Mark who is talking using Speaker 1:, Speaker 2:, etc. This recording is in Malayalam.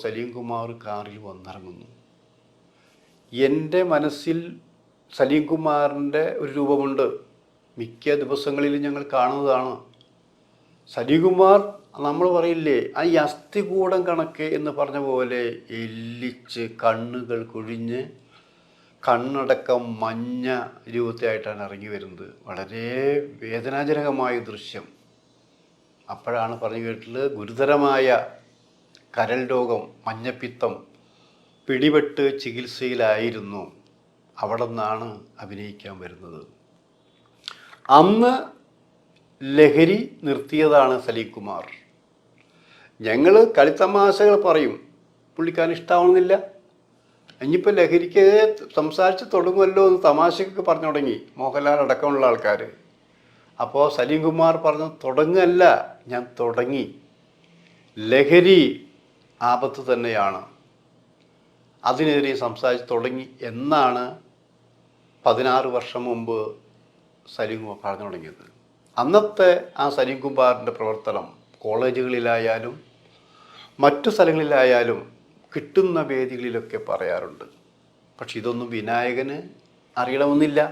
Speaker 1: സലീം കുമാർ കാറിൽ വന്നിറങ്ങുന്നു. എൻ്റെ മനസ്സിൽ സലീം കുമാറിൻ്റെ ഒരു രൂപമുണ്ട്. മിക്ക ദിവസങ്ങളിലും ഞങ്ങൾ കാണുന്നതാണ്. സലീം കുമാർ നമ്മൾ പറയില്ലേ, ഈ അസ്ഥികൂടം കണക്ക് എന്ന് പറഞ്ഞ പോലെ എല്ലിച്ച് കണ്ണുകൾ കുഴിഞ്ഞ് കണ്ണടക്കം മഞ്ഞ രൂപത്തിലായിട്ടാണ് ഇറങ്ങി വരുന്നത്. വളരെ വേദനാജനകമായ ദൃശ്യം. അപ്പോഴാണ് പറഞ്ഞു കേട്ടിട്ടുള്ളത്, ഗുരുതരമായ കരൾ രോഗം, മഞ്ഞപ്പിത്തം പിടിപെട്ട് ചികിത്സയിലായിരുന്നു. അവിടെ നിന്നാണ് അഭിനയിക്കാൻ വരുന്നത്. അന്ന് ലഹരി നിർത്തിയതാണ് സലീം കുമാർ. ഞങ്ങൾ കളിത്തമാശകൾ പറയും, പുള്ളിക്കാരൻ ഇഷ്ടമാവുന്നില്ല. ഇനിയിപ്പോൾ ലഹരിക്ക് സംസാരിച്ച് തുടങ്ങുമല്ലോ എന്ന് തമാശക്കൊക്കെ പറഞ്ഞു തുടങ്ങി മോഹൻലാൽ അടക്കമുള്ള ആൾക്കാർ. അപ്പോൾ സലീം കുമാർ പറഞ്ഞു, തുടങ്ങല്ല, ഞാൻ തുടങ്ങി. ലഹരി ആപത്ത് തന്നെയാണ്, അതിനെതിരെ സംസാരിച്ച് തുടങ്ങി എന്നാണ് 16 വർഷം മുമ്പ് സലീം കുമാർ പറഞ്ഞു തുടങ്ങിയത്. അന്നത്തെ ആ സലീം കുമാറിൻ്റെ പ്രവർത്തനം കോളേജുകളിലായാലും മറ്റു സ്ഥലങ്ങളിലായാലും കിട്ടുന്ന വേദികളിലൊക്കെ പറയാറുണ്ട്. പക്ഷെ ഇതൊന്നും വിനായകന് അറിയണമെന്നില്ല.